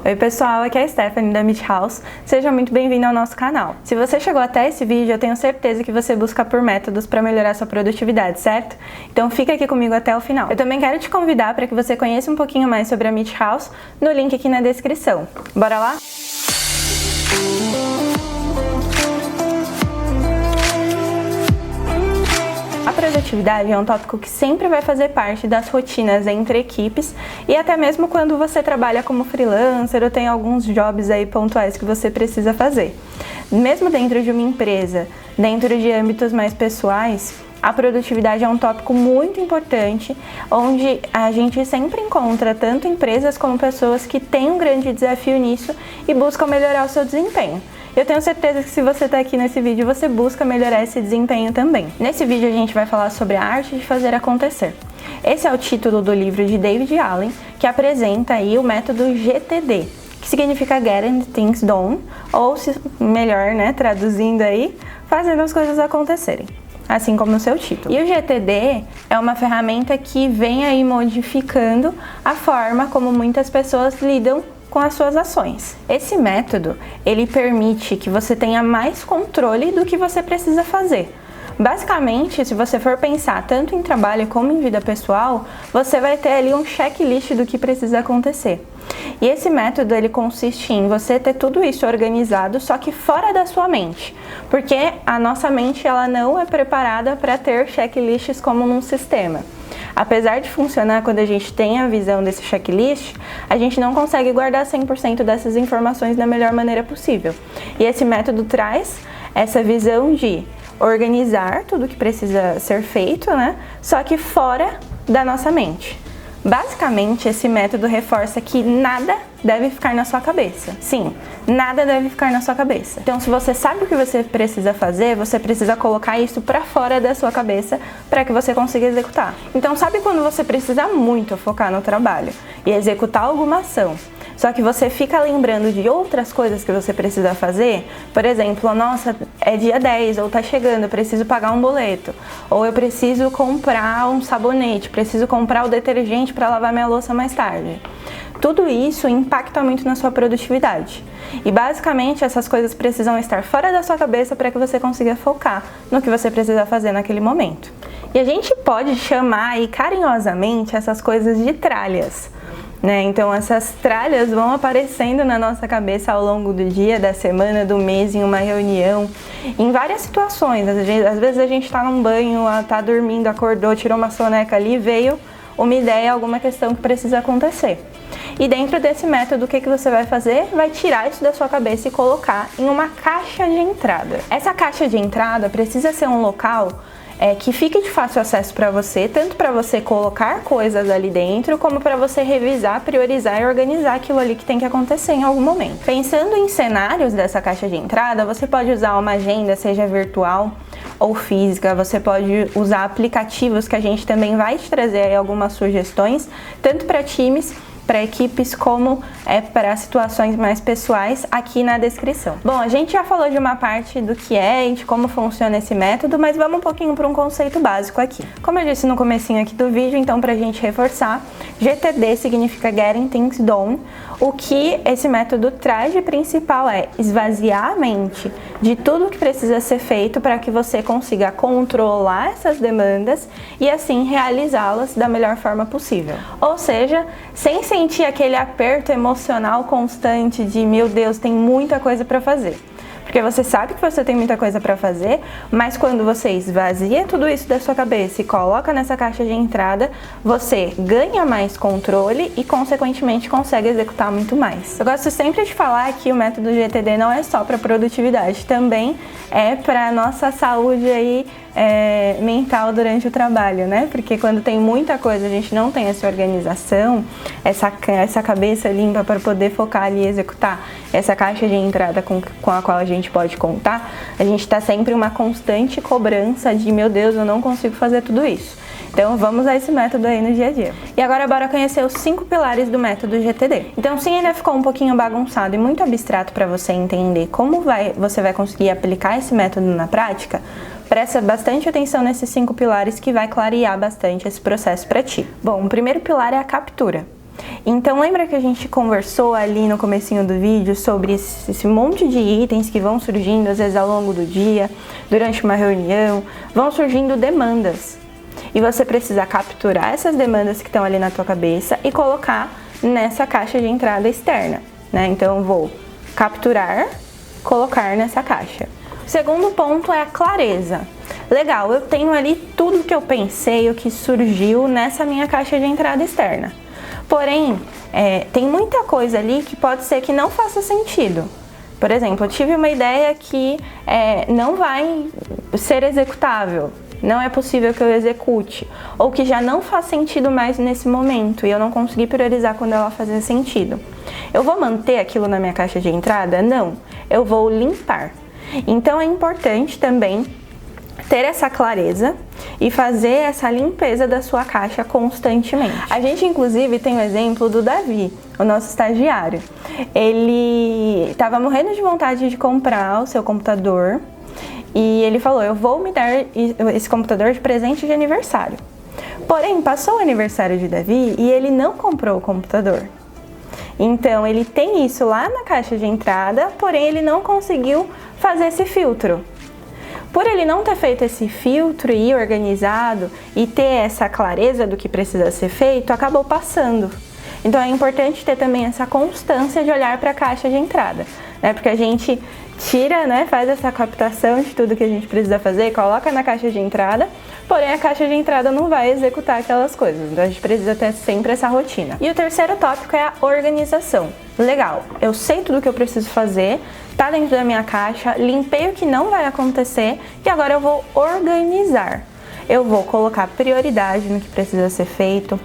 Oi pessoal, aqui é a Stephanie da Meet House, seja muito bem-vindo ao nosso canal. Se você chegou até esse vídeo, eu tenho certeza que você busca por métodos para melhorar sua produtividade, certo? Então fica aqui comigo até o final. Eu também quero te convidar para que você conheça um pouquinho mais sobre a Meet House no link aqui na descrição. Bora lá? A produtividade é um tópico que sempre vai fazer parte das rotinas entre equipes e até mesmo quando você trabalha como freelancer ou tem alguns jobs aí pontuais que você precisa fazer. Mesmo dentro de uma empresa, dentro de âmbitos mais pessoais, a produtividade é um tópico muito importante, onde a gente sempre encontra tanto empresas como pessoas que têm um grande desafio nisso e buscam melhorar o seu desempenho. Eu tenho certeza que se você está aqui nesse vídeo, você busca melhorar esse desempenho também. Nesse vídeo a gente vai falar sobre a arte de fazer acontecer. Esse é o título do livro de David Allen, que apresenta aí o método GTD, que significa Getting Things Done, ou melhor, traduzindo aí, fazendo as coisas acontecerem, assim como no seu título. E o GTD é uma ferramenta que vem aí modificando a forma como muitas pessoas lidam com as suas ações. Esse método, ele permite que você tenha mais controle do que você precisa fazer. Basicamente, se você for pensar tanto em trabalho como em vida pessoal, você vai ter ali um checklist do que precisa acontecer. E esse método, ele consiste em você ter tudo isso organizado, só que fora da sua mente. Porque a nossa mente, ela não é preparada para ter checklists como num sistema. Apesar de funcionar quando a gente tem a visão desse checklist, a gente não consegue guardar 100% dessas informações da melhor maneira possível. E esse método traz essa visão de organizar tudo que precisa ser feito, só que fora da nossa mente. Basicamente, esse método reforça que nada deve ficar na sua cabeça. Sim, nada deve ficar na sua cabeça. Então, se você sabe o que você precisa fazer, você precisa colocar isso para fora da sua cabeça para que você consiga executar. Então, sabe quando você precisa muito focar no trabalho e executar alguma ação, só que você fica lembrando de outras coisas que você precisa fazer? Por exemplo, nossa, é dia 10, ou tá chegando, eu preciso pagar um boleto, ou eu preciso comprar um sabonete, preciso comprar o detergente para lavar minha louça mais tarde. Tudo isso impacta muito na sua produtividade. E basicamente essas coisas precisam estar fora da sua cabeça para que você consiga focar no que você precisa fazer naquele momento. E a gente pode chamar aí carinhosamente essas coisas de tralhas. Então essas tralhas vão aparecendo na nossa cabeça ao longo do dia, da semana, do mês, em uma reunião, em várias situações. Às vezes a gente está num banho, tá dormindo, acordou, tirou uma soneca ali, veio uma ideia, alguma questão que precisa acontecer. E dentro desse método, o que você vai fazer? Vai tirar isso da sua cabeça e colocar em uma caixa de entrada. Essa caixa de entrada precisa ser um local que fique de fácil acesso para você, tanto para você colocar coisas ali dentro, como para você revisar, priorizar e organizar aquilo ali que tem que acontecer em algum momento. Pensando em cenários dessa caixa de entrada, você pode usar uma agenda, seja virtual ou física, você pode usar aplicativos que a gente também vai te trazer aí algumas sugestões, tanto para times, para equipes, como para situações mais pessoais aqui na descrição. Bom, a gente já falou de uma parte do que é e de como funciona esse método, mas vamos um pouquinho para um conceito básico aqui. Como eu disse no comecinho aqui do vídeo, então para a gente reforçar, GTD significa Getting Things Done. O que esse método traz de principal é esvaziar a mente de tudo que precisa ser feito para que você consiga controlar essas demandas e assim realizá-las da melhor forma possível. Ou seja, sem sentir aquele aperto emocional constante de meu Deus, tem muita coisa para fazer. Porque você sabe que você tem muita coisa para fazer, mas quando você esvazia tudo isso da sua cabeça e coloca nessa caixa de entrada, você ganha mais controle e, consequentemente, consegue executar muito mais. Eu gosto sempre de falar que o método GTD não é só para produtividade, também é para nossa saúde aí, mental durante o trabalho, Porque quando tem muita coisa, a gente não tem essa organização, essa cabeça limpa para poder focar ali e executar essa caixa de entrada com a qual a gente pode contar, a gente está sempre uma constante cobrança de meu Deus, eu não consigo fazer tudo isso. Então vamos a esse método aí no dia a dia. E agora bora conhecer os 5 pilares do método GTD. Então, se ainda ficou um pouquinho bagunçado e muito abstrato para você entender como você vai conseguir aplicar esse método na prática, presta bastante atenção nesses 5 pilares que vai clarear bastante esse processo para ti. Bom, o primeiro pilar é a captura. Então lembra que a gente conversou ali no comecinho do vídeo sobre esse monte de itens que vão surgindo às vezes ao longo do dia, durante uma reunião, vão surgindo demandas. E você precisa capturar essas demandas que estão ali na tua cabeça e colocar nessa caixa de entrada externa, né? Então eu vou capturar, colocar nessa caixa. O segundo ponto é a clareza. Legal, eu tenho ali tudo que eu pensei, o que surgiu nessa minha caixa de entrada externa. Porém, tem muita coisa ali que pode ser que não faça sentido. Por exemplo, eu tive uma ideia que não vai ser executável, não é possível que eu execute, ou que já não faz sentido mais nesse momento e eu não consegui priorizar quando ela fazia sentido. Eu vou manter aquilo na minha caixa de entrada? Não, eu vou limpar. Então é importante também ter essa clareza e fazer essa limpeza da sua caixa constantemente. A gente inclusive tem o exemplo do Davi, o nosso estagiário. Ele estava morrendo de vontade de comprar o seu computador e ele falou, eu vou me dar esse computador de presente de aniversário. Porém, passou o aniversário de Davi e ele não comprou o computador. Então ele tem isso lá na caixa de entrada, porém ele não conseguiu fazer esse filtro. Por ele não ter feito esse filtro e ir organizado e ter essa clareza do que precisa ser feito, acabou passando. Então é importante ter também essa constância de olhar para a caixa de entrada, né? Porque a gente tira, né, faz essa captação de tudo que a gente precisa fazer, coloca na caixa de entrada, porém a caixa de entrada não vai executar aquelas coisas. Então a gente precisa ter sempre essa rotina. E o terceiro tópico é a organização. Legal, eu sei tudo que eu preciso fazer, tá dentro da minha caixa, limpei o que não vai acontecer e agora eu vou organizar. Eu vou colocar prioridade no que precisa ser feito,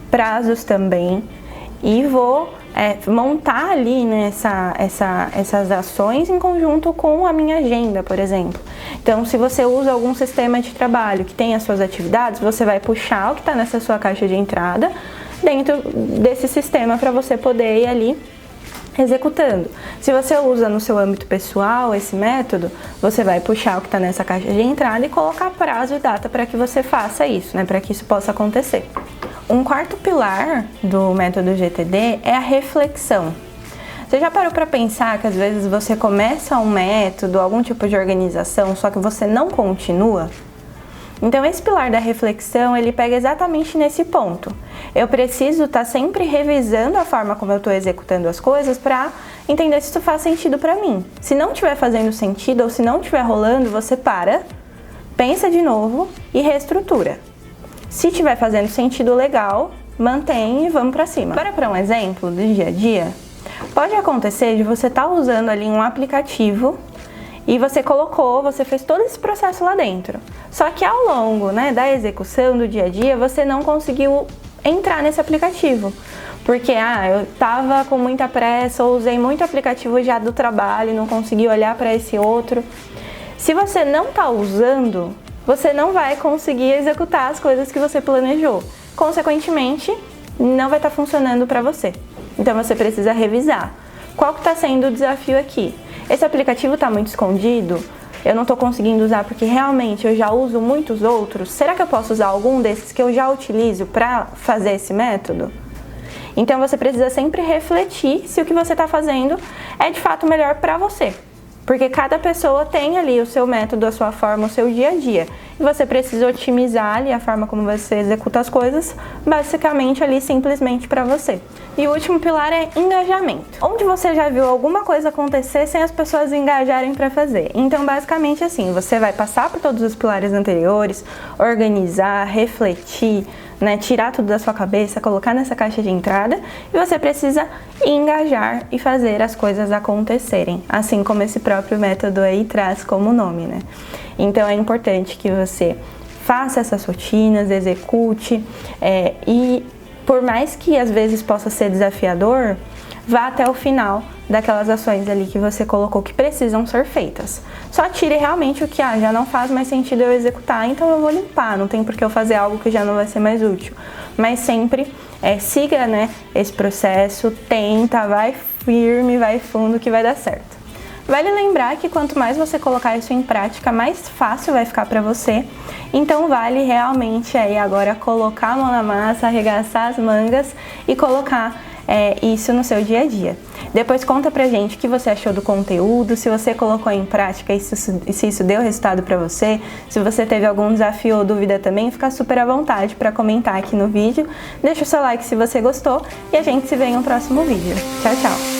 prazos também, e vou montar ali, né, essas ações em conjunto com a minha agenda, por exemplo. Então, se você usa algum sistema de trabalho que tem as suas atividades, você vai puxar o que está nessa sua caixa de entrada dentro desse sistema para você poder ir ali executando. Se você usa no seu âmbito pessoal esse método, você vai puxar o que está nessa caixa de entrada e colocar prazo e data para que você faça isso, né, para que isso possa acontecer. Um quarto pilar do método GTD é a reflexão. Você já parou para pensar que às vezes você começa um método, algum tipo de organização, só que você não continua? Então esse pilar da reflexão, ele pega exatamente nesse ponto. Eu preciso estar sempre revisando a forma como eu estou executando as coisas para entender se isso faz sentido para mim. Se não estiver fazendo sentido ou se não estiver rolando, você para, pensa de novo e reestrutura. Se estiver fazendo sentido legal, mantém e vamos para cima. Agora, para um exemplo do dia a dia, pode acontecer de você estar usando ali um aplicativo e você fez todo esse processo lá dentro. Só que ao longo, né, da execução do dia a dia, você não conseguiu entrar nesse aplicativo. Porque eu estava com muita pressa ou usei muito aplicativo já do trabalho e não consegui olhar para esse outro. Se você não está usando, você não vai conseguir executar as coisas que você planejou. Consequentemente, não vai estar funcionando para você. Então você precisa revisar. Qual que está sendo o desafio aqui? Esse aplicativo está muito escondido? Eu não estou conseguindo usar porque realmente eu já uso muitos outros? Será que eu posso usar algum desses que eu já utilizo para fazer esse método? Então você precisa sempre refletir se o que você está fazendo é de fato melhor para você. Porque cada pessoa tem ali o seu método, a sua forma, o seu dia a dia. E você precisa otimizar ali a forma como você executa as coisas, basicamente ali simplesmente para você. E o último pilar é engajamento. Onde você já viu alguma coisa acontecer sem as pessoas engajarem para fazer? Então, basicamente assim, você vai passar por todos os pilares anteriores, organizar, refletir, né, tirar tudo da sua cabeça, colocar nessa caixa de entrada e você precisa engajar e fazer as coisas acontecerem, assim como esse próprio método aí traz como nome, né? Então é importante que você faça essas rotinas, execute e por mais que às vezes possa ser desafiador, vá até o final daquelas ações ali que você colocou que precisam ser feitas. Só tire realmente o que já não faz mais sentido eu executar, então eu vou limpar, não tem por que eu fazer algo que já não vai ser mais útil. Mas sempre siga, né, esse processo, tenta, vai firme, vai fundo que vai dar certo. Vale lembrar que quanto mais você colocar isso em prática, mais fácil vai ficar para você. Então vale realmente aí agora colocar a mão na massa, arregaçar as mangas e colocar isso no seu dia a dia. Depois conta pra gente o que você achou do conteúdo, se você colocou em prática e se isso deu resultado pra você. Se você teve algum desafio ou dúvida também, fica super à vontade para comentar aqui no vídeo. Deixa o seu like se você gostou e a gente se vê em um próximo vídeo. Tchau, tchau!